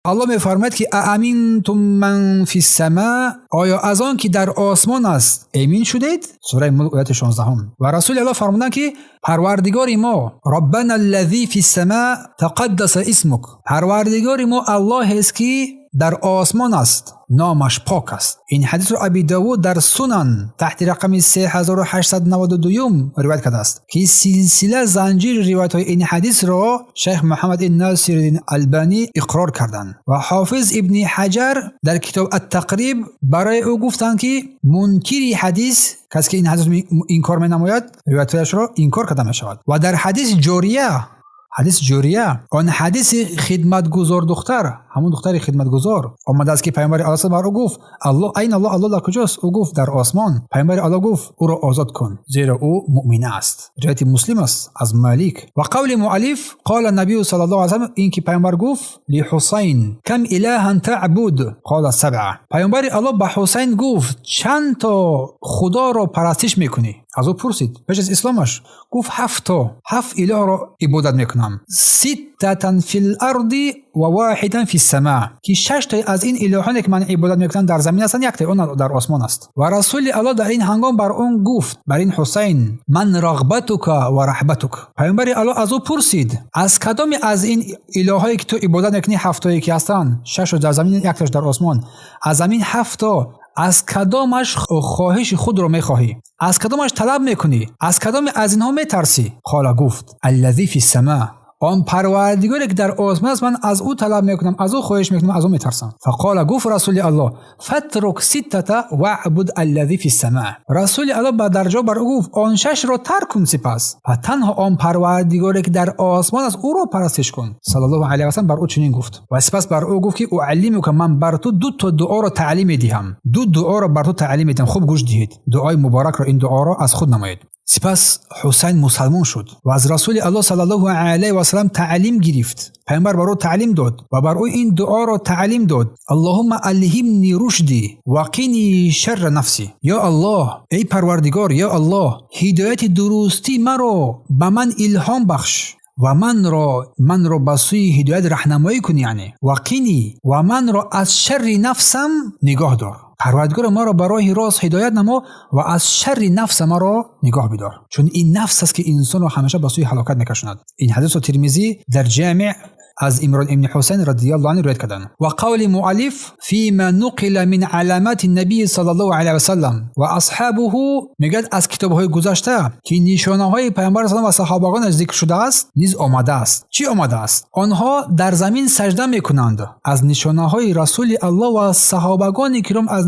الله میفرماید که اامنتم من فی السماء، آیا از آن که در آسمان است امین شدید؟ سوره ملک آیت 16. و رسول الله فرمودند که پروردگار ما ربنا الذی فی السماء تقدس اسمک، پروردگار ما الله است که در آسمان است، نامش پاک است. این حدیث رو ابی داود در سنن تحت رقم 3892 روایت کرده است که سلسله زنجیر روایت های این حدیث را شیخ محمد ناصرالدین البانی اقرار کردند و حافظ ابن حجر در کتاب التقریب برای او گفتند که منکری حدیث، کسی که این حدیث انکار می‌نماید، روایتش را انکار کرده می‌شود. و در حدیث جوریه آن حدیث خدمتگزار دختر، همون دختر خدمتگزار آمده است که پیامبر الله صلی الله علیه و آله گفت الله این الله در کجاست؟ او گفت در آسمان. پیامبر الله گفت او را آزاد کن زیرا او مؤمنه است. روایت مسلم است از مالک. و قول مؤلف قال النبی صلی الله علیه و آله، این که پیامبر گفت لحسین کم اله تعبد قال 7. پیامبر الله به حسین گفت چند تا خدا را پرستش میکنی؟ از او پرسید پیش از اسلامش، گفت 7 اله را عبادت میکنم، 6 فی الارض و 1 فی السماء، که 6 تا از این الهانی که من عبادت میکنم در زمین هستند، 1 تا اون در آسمان است. و رسول الله در این هنگام بر اون گفت، بر این حسین، من رغبتک و رهبتک. پیامبر الله از او پرسید از کدام از این الهایی که تو عبادت میکنی 7 تایی که هستند، 6 در زمین 1 تاش در آسمان، از زمین 7 تا از کدامش خواهش خود رو میخواهی؟ از کدامش طلب میکنی؟ از کدام از اینها میترسی؟ قال گفت الذی فی السماء، آن پروردگاری که در آسمان است من از او طلب میکنم، از او خواهش میکنم، از او میترسم. فقال گفت رسول الله فترک 6 واعبد الذی فی السماء. رسول الله با درجه بر او گفت آن 6 را ترک کن، سپس و تنها آن پروردگاری که در آسمان است او را پرستش کن. صلی الله علیه و سلم بر او چنین گفت و سپس بر او گفت که اعلمک، من بر تو 2 تا دعا را تعلیم میدهم، 2 دعا را بر تو تعلیم میدم، خوب گوش دهید. دعای مبارک را، این دعا را از خود نمایید. سپس حسین مسلمان شد و از رسول الله صلی الله علیه و سلم تعلیم گرفت. پیامبر بر او تعلیم داد و بر او این دعا را تعلیم داد: اللهم الهمنی رشدی و قنی شر نفسی. یا الله، ای پروردگار، یا الله، هدایت درستی مرا به من الهام بخش و من را به سوی هدایت راهنمایی کن، یعنی و قنی، و من را از شر نفسم نگاه دار. پروردگار ما را به راه راست هدایت نما و از شر نفس ما را نگاه بدار، چون این نفس است که انسان را همیشه به سوی هلاکت میکشاند. این حدیث ترمذی در جامع از عمران ابن حسین رضی الله عنه روایت کردند. و قول مؤلف فيما نقل من علامات النبی صلی الله علیه و سلم و اصحابه، میگه از کتاب‌های گذشته که نشانه‌های پیامبر صلی الله علیه و صحابگان ذکر شده است نیز آمده است. چی آمده است؟ آنها در زمین سجده میکنند. از نشانه‌های رسول الله و صحابگان کرام، از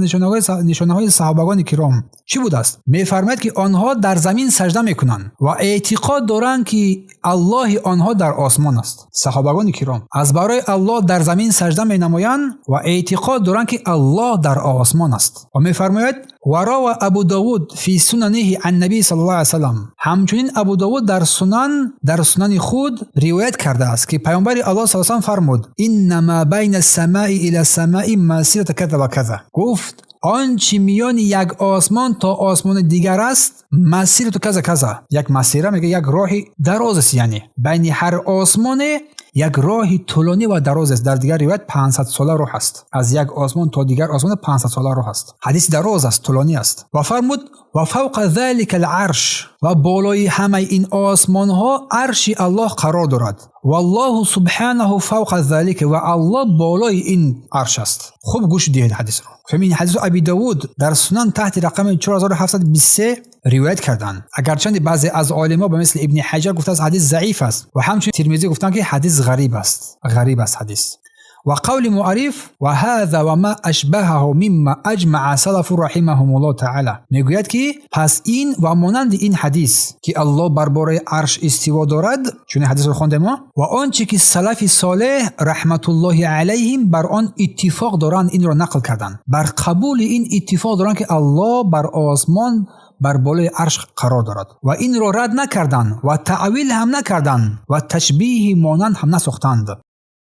نشانه‌های صحابگان کرام چی بود است؟ میفرماید که آنها در زمین سجده میکنند و اعتقاد دارند که الله آنها در آسمان است. صحابگان کرام از برای الله در زمین سجده می نمایند و اعتقاد دارند که الله در آسمان است. و می فرماید و روى ابو داود فی سننه عن نبی صلی الله علیه و سلم، همچنین ابو داود در سنن خود روایت کرده است که پیامبر الله صلی الله علیه و سلم فرمود: انما بین السماء الی السماء مسیره کذا و کذا. گفت آنچه میان یک آسمان تا آسمان دیگر است مسیر تو کذا کذا. یک مسیره میگه یک راهی دراز است، یعنی بین هر آسمان یک راهی طولانی و دراز است. در دیگر روایت 500 ساله راه است، از یک آسمان تا دیگر آسمان 500 ساله راه است. حدیث دراز است، طولانی است. و فرمود و فوق ذلك العرش، و بالای همه این آسمان ها عرش الله قرار دارد. والله سبحانه فوق ذلك، و الله بالای این عرش است. خوب گوش دهید حدیث رو. همین حدیث ابی داود در سنن تحت رقم 4723 روایت کردند. اگرچه بعضی از علما به مثل ابن حجر گفته است حدیث ضعیف است و همچنین ترمذی گفتند که حدیث غریب است حدیث. و قول معرف و هذا و ما اشبهه مما اجمع سلف رحمهم الله تعالی، میگوید که پس این و مانند این حدیث که الله بر بالای عرش استوا دارد، چون حدیث رو خواندیم ما، و آنچه که سلف صالح رحمت الله علیهم بر آن اتفاق دارند این را نقل کردند، بر قبول این اتفاق دارند که الله بر آسمان بر بالای عرش قرار دارد و این را رد نکردند و تعویل هم نکردند و تشبیه مانند هم نساختند.